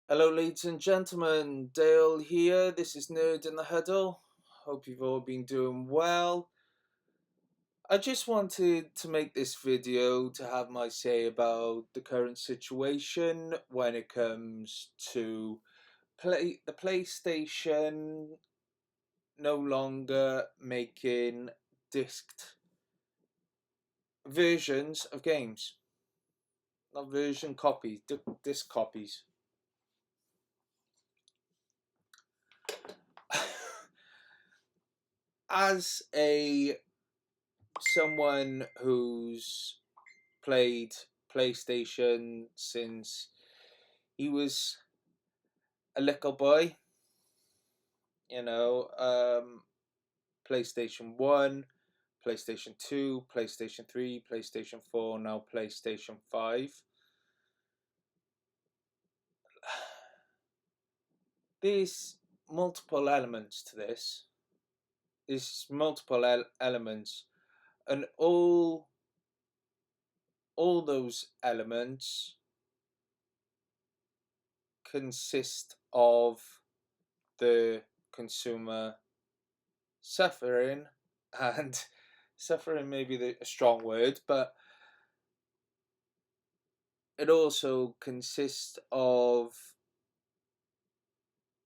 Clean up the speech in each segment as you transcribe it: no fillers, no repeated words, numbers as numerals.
Hello, ladies and gentlemen. Dale here. This is Nerd in the Huddle. Hope you've all been doing well. I just wanted to make this video to have my say about the current situation when it comes to the PlayStation no longer making disked versions of games. Not version copies, disc copies. As a someone who's played PlayStation since he was a little boy, you know, PlayStation 1, PlayStation 2, PlayStation 3, PlayStation 4, now PlayStation 5. There's multiple elements to this. There's multiple elements, and all those elements consist of the consumer suffering, and suffering may be a strong word, but it also consists of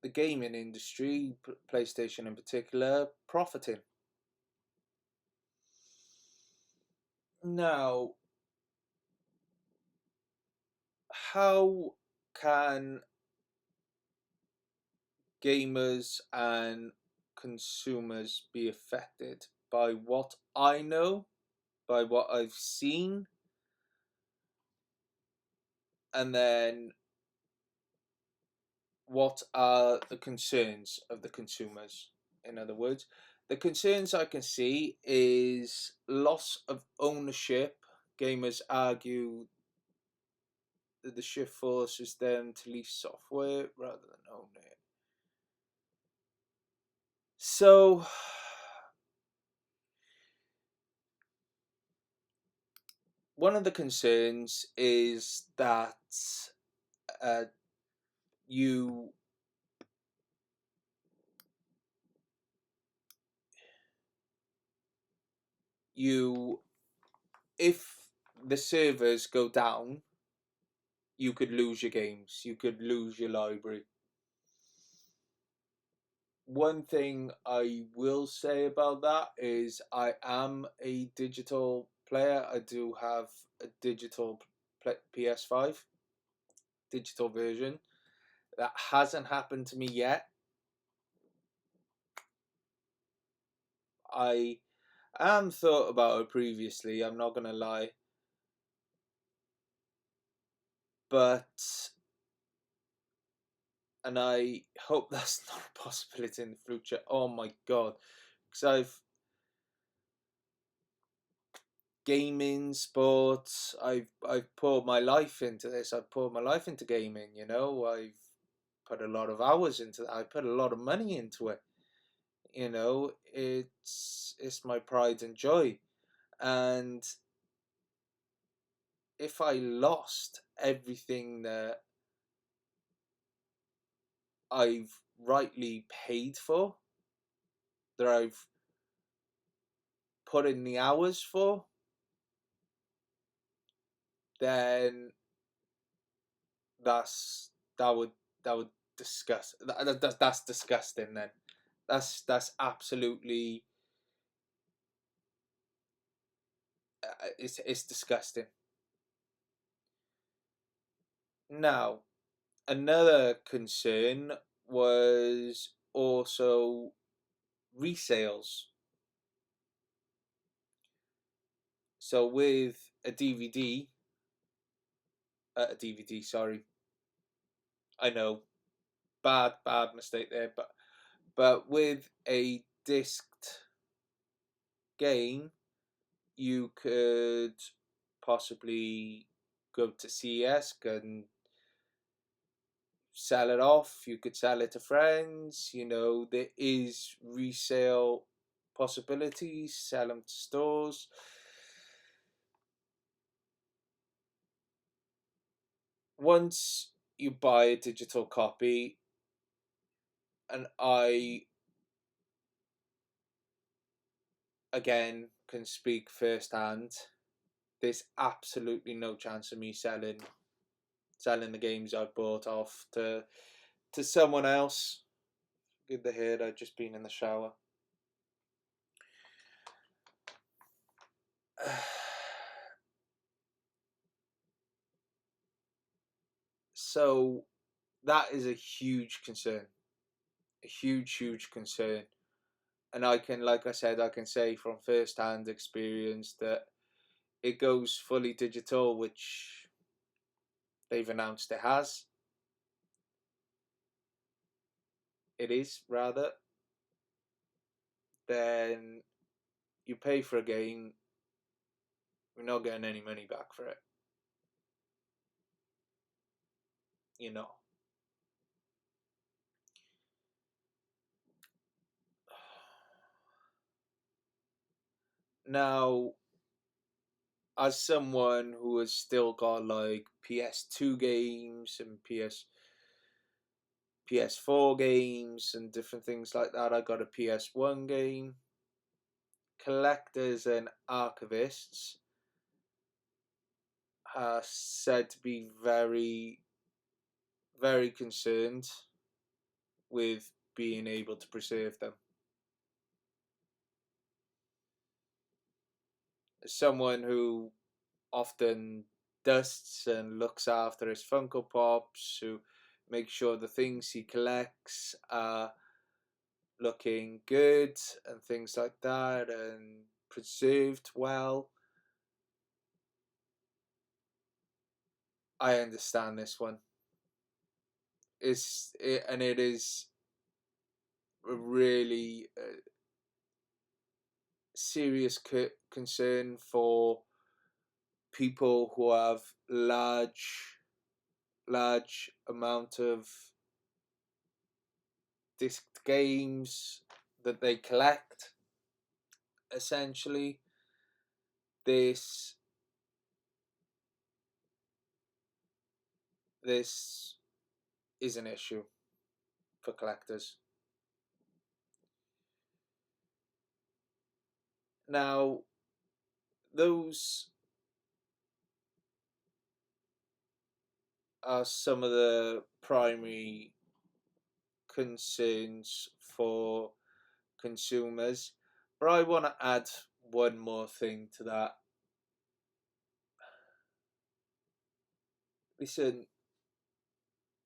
the gaming industry, PlayStation in particular, profiting. Now, how can gamers and consumers be affected by what I know, by what I've seen, and then what are the concerns of the consumers? In other words, the concerns I can see is loss of ownership. Gamers argue that the shift forces them to lease software rather than own it. So, one of the concerns is that uh, you you if the servers go down, you could lose your games, you could lose your library. One thing I will say about that is I am a digital player. I do have a digital PS5 digital version. That hasn't happened to me yet. I thought about it previously, I'm not gonna lie. But and I hope that's not a possibility in the future. Oh my god. Because gaming, sports, I've poured my life into this. I've poured my life into gaming, you know. I've put a lot of hours into that. I put a lot of money into it. You know, it's my pride and joy. And if I lost everything that I've rightly paid for, that I've put in the hours for, then that's that would that would disgust that's disgusting. Then that's absolutely it's disgusting. Now, another concern was also resales. So with a DVD, sorry, I know, bad mistake there, but with a disced game, you could possibly go to CES and sell it off. You could sell it to friends. You know, there is resale possibilities, sell them to stores. Once you buy a digital copy, and I, again, can speak firsthand. There's absolutely no chance of me selling the games I bought off to someone else. Give the head, I've just been in the shower. So that is a huge concern, a huge concern. And I can, like I said, I can say from first-hand experience that it goes fully digital, which they've announced it has. It is, rather. Then you pay for a game, you're not getting any money back for it. You know. Now, as someone who has still got like PS2 games and PS4 games and different things like that, I got a PS1 game. Collectors and archivists are said to be very concerned with being able to preserve them. As someone who often dusts and looks after his Funko Pops, who makes sure the things he collects are looking good and things like that and preserved well, I understand this one. And it is a really serious concern for people who have large amount of disc games that they collect. Essentially, this this is an issue for collectors. Now, those are some of the primary concerns for consumers. But I want to add one more thing to that. Listen,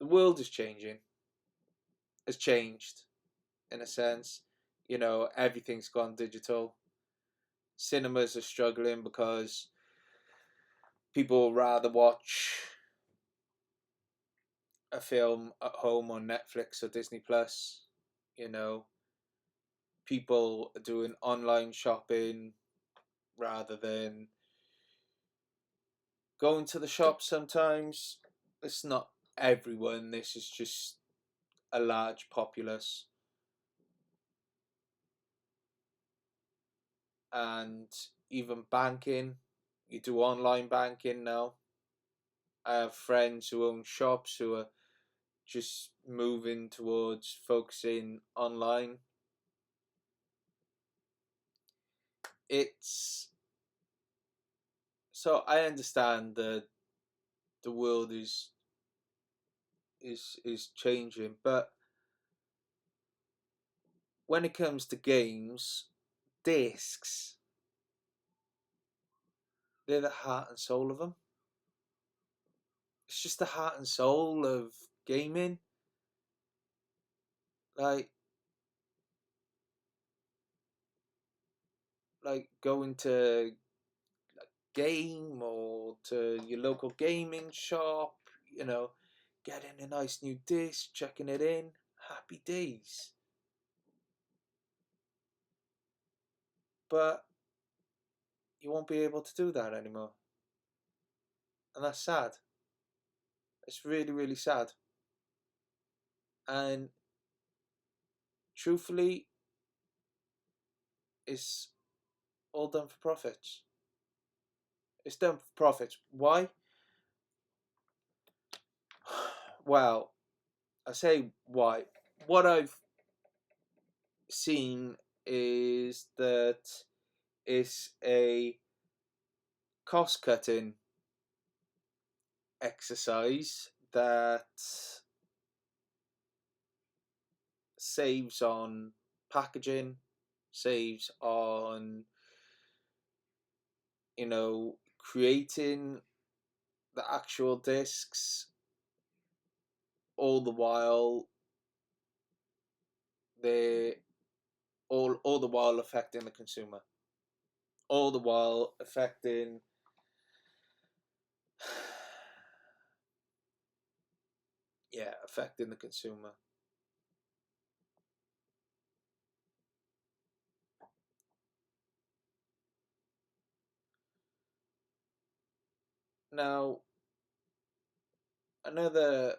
the world is changing. Has changed in a sense. You know, everything's gone digital. Cinemas are struggling because people rather watch a film at home on Netflix or Disney Plus. You know, people are doing online shopping rather than going to the shop sometimes. It's not everyone, this is just a large populace. And even banking, you do online banking now. I have friends who own shops who are just moving towards focusing online. It's so I understand that the world is changing, but when it comes to games, discs, they're the heart and soul of them. It's just the heart and soul of gaming. Like going to game or to your local gaming shop, you know, getting a nice new disc, checking it in, happy days. But you won't be able to do that anymore. And that's sad. It's really sad. And truthfully, it's all done for profits. It's done for profits. Why? Well, I say why. What I've seen is that it's a cost cutting exercise that saves on packaging, saves on, creating the actual discs, all the while they all the while affecting the consumer, all the while affecting affecting the consumer. Now, another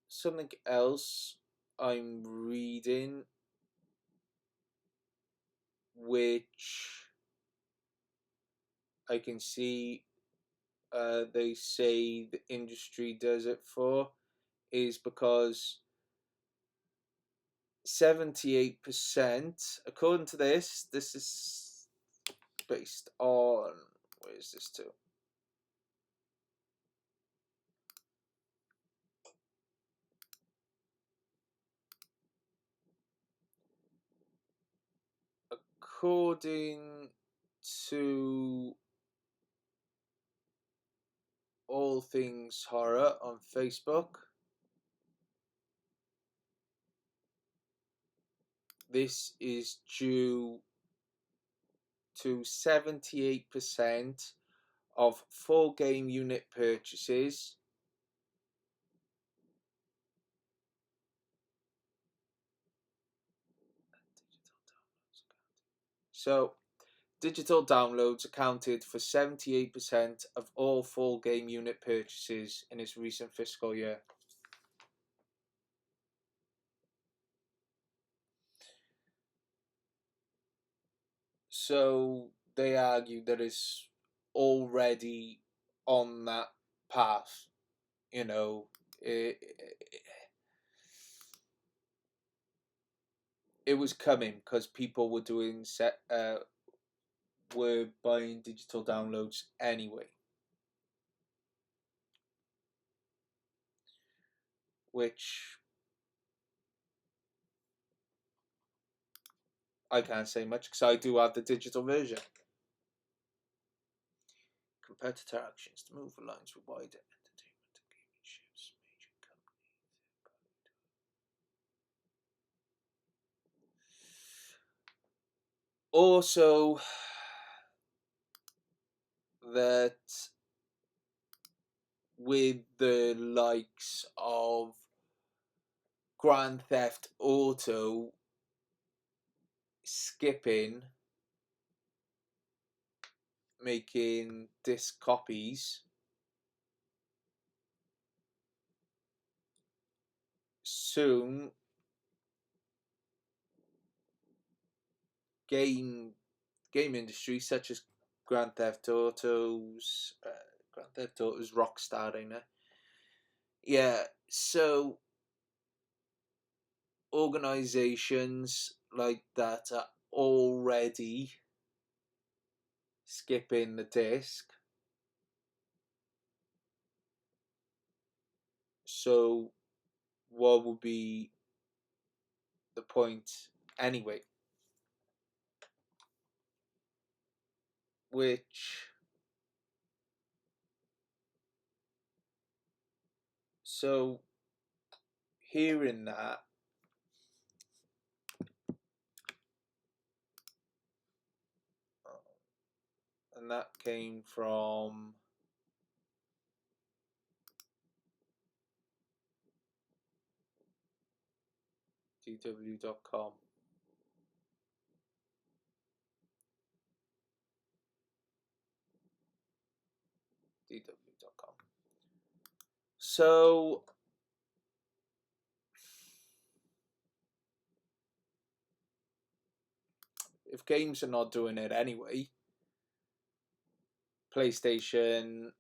something else I'm reading, which I can see they say the industry does it for, is because 78%, according to this is based on, where is this to? According to All Things Horror on Facebook, this is due to 78% of full game unit purchases. So, digital downloads accounted for 78% of all full game unit purchases in its recent fiscal year. So, they argue that it's already on that path. It, it was coming because people were were buying digital downloads anyway, which I can't say much because I do have the digital version. Competitor actions to move lines with wider entertainment and gaming shifts, major companies. Also, that with the likes of Grand Theft Auto skipping making disc copies, soon game industry such as Grand Theft Auto's Rockstar, I know. Yeah, so organizations like that are already skipping the disc. So what would be the point anyway? Which, so hearing that, and that came from DW.com. DW.com. So if games are not doing it anyway, PlayStation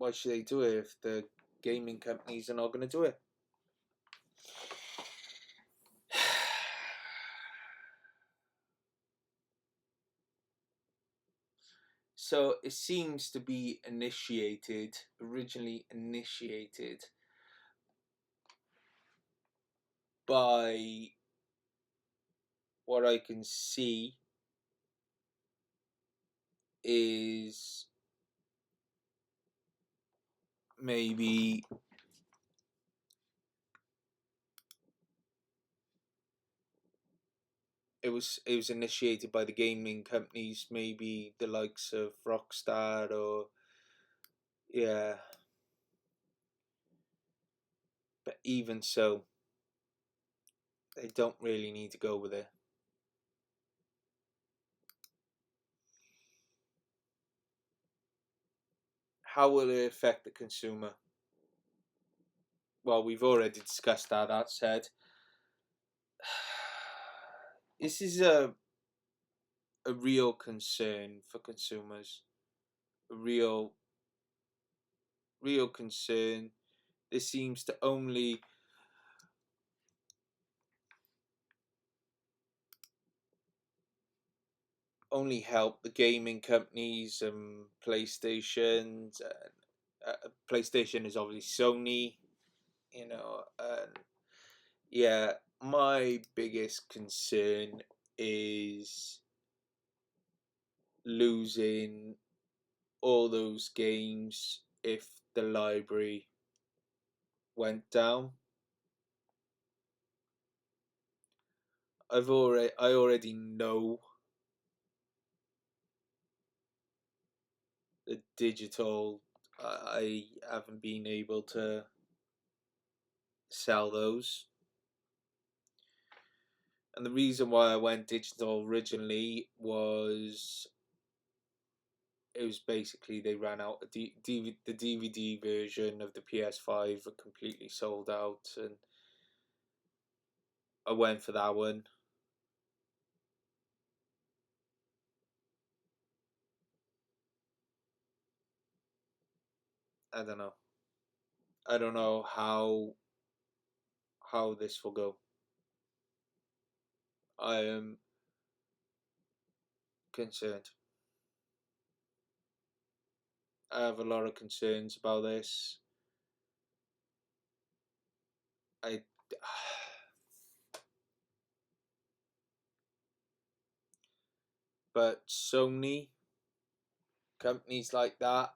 why should they do it if the gaming companies are not going to do it? So it seems to be originally initiated by what I can see is maybe it was initiated by the gaming companies, maybe the likes of Rockstar, or yeah. But even so, they don't really need to go with it. How will it affect the consumer? Well, we've already discussed that. That said, this is a real concern for consumers. A real concern. This seems to only help the gaming companies and PlayStation. PlayStation is obviously Sony, and yeah, my biggest concern is losing all those games if the library went down. I already know the digital. I haven't been able to sell those, and the reason why I went digital originally was it was basically they ran out. The DVD version of the PS5 were completely sold out, and I went for that one. I don't know. I don't know how this will go. I am concerned. I have a lot of concerns about this. I but Sony, companies like that,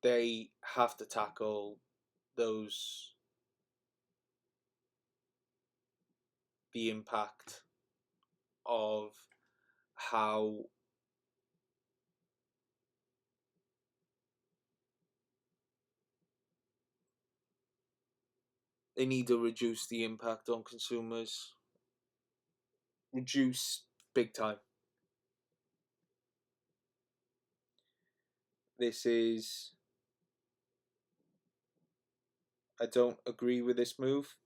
they have to tackle those the impact of how they need to reduce the impact on consumers. Reduce big time. This is I don't agree with this move.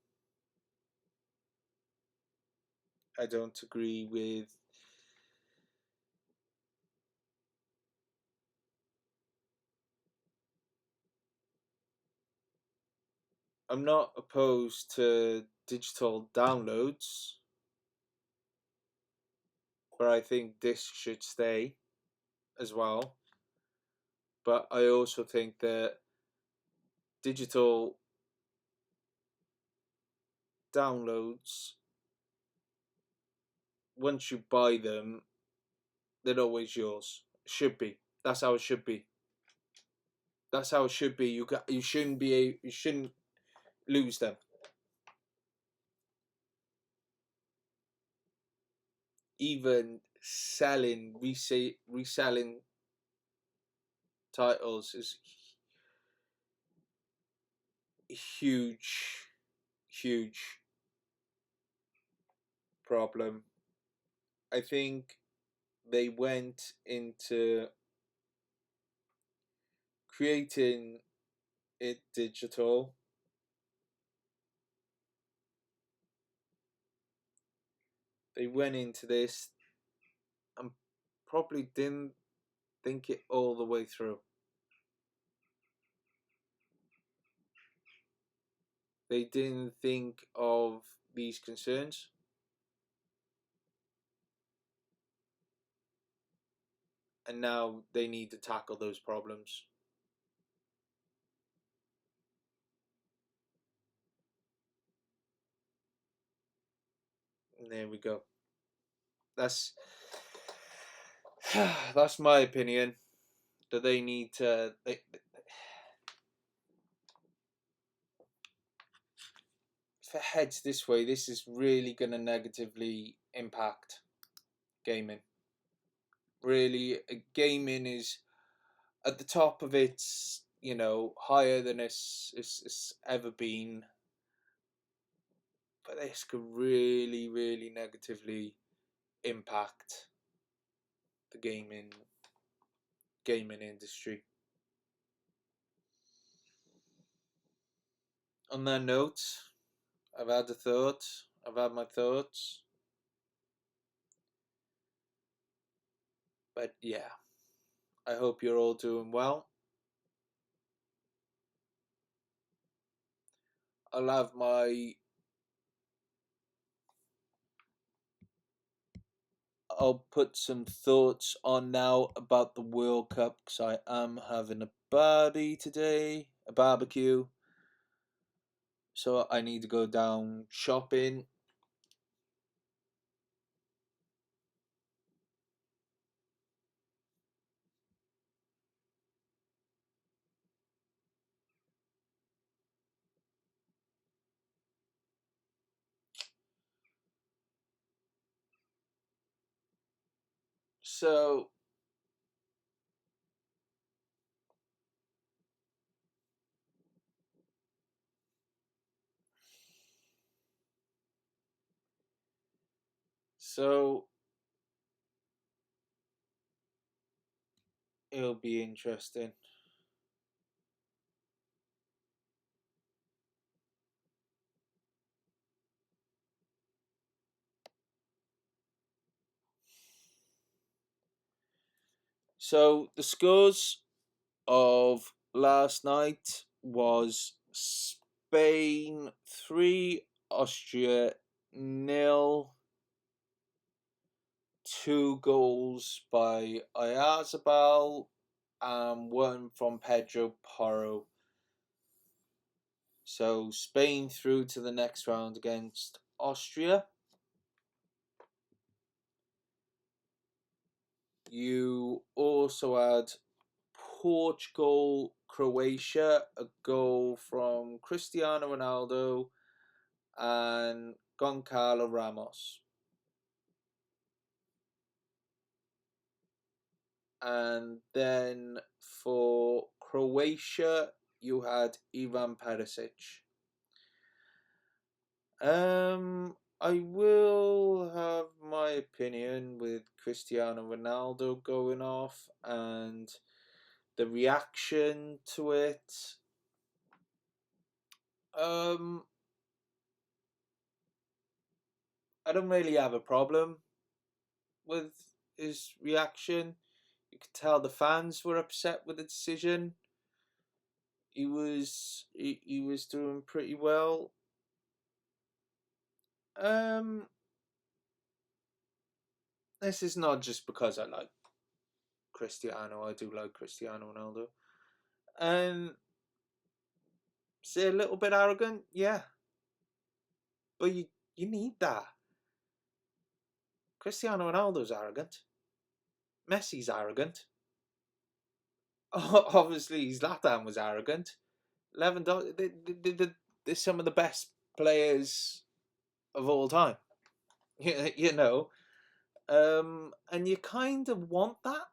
I don't agree with I'm not opposed to digital downloads, but I think this should stay as well. But I also think that digital downloads, once you buy them, they're always yours. Should be. That's how it should be. That's how it should be. You shouldn't you shouldn't lose them. Even reselling titles is a huge problem. I think they went into creating it digital. They went into this and probably didn't think it all the way through. They didn't think of these concerns. And now they need to tackle those problems. And there we go. That's that's my opinion. That they need to. If it heads this way, this is really going to negatively impact gaming. Really, gaming is at the top of its, higher than it's ever been. But this could really, really negatively impact the gaming industry. On that note, I've had the thoughts. I've had my thoughts. But yeah, I hope you're all doing well. I'll have my I'll put some thoughts on now about the World Cup because I am having a barbecue. So I need to go down shopping. So so it'll be interesting. So the scores of last night was Spain 3, Austria nil. 2 goals by Ayazabal and one from Pedro Porro. So Spain through to the next round against Austria. You also had Portugal, Croatia, a goal from Cristiano Ronaldo and Goncalo Ramos. And then for Croatia, you had Ivan Perisic. I will have my opinion with Cristiano Ronaldo going off and the reaction to it. Um, I don't really have a problem with his reaction. You could tell the fans were upset with the decision. He was doing pretty well. Um, this is not just because I like Cristiano. I do like Cristiano Ronaldo. And is it a little bit arrogant? Yeah, but you need that. Cristiano Ronaldo's arrogant. Messi's arrogant. Obviously, Zlatan was arrogant. Lewandowski, they're some of the best players of all time. You know, and you kind of want that,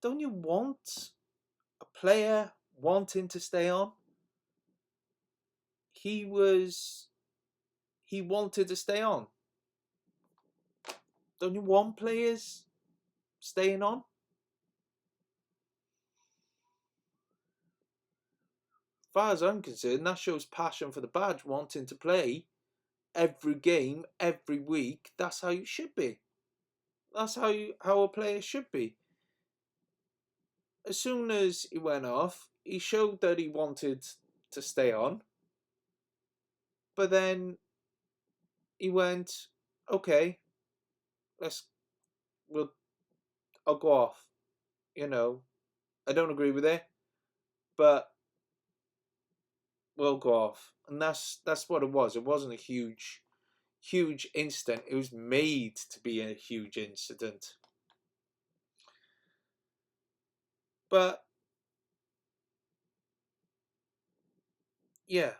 don't you? Want a player wanting to stay on? He wanted to stay on. Don't you want players staying on? As far as I'm concerned, that shows passion for the badge, wanting to play every game, every week. That's how you should be. That's how a player should be. As soon as he went off, he showed that he wanted to stay on. But then he went, okay, we'll I'll go off. You know, I don't agree with it, but we'll go off. And that's what it was. It wasn't a huge incident. It was made to be a huge incident. But yeah,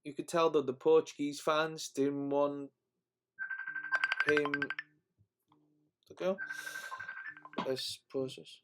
you could tell that the Portuguese fans didn't want him to go. Let's pause this.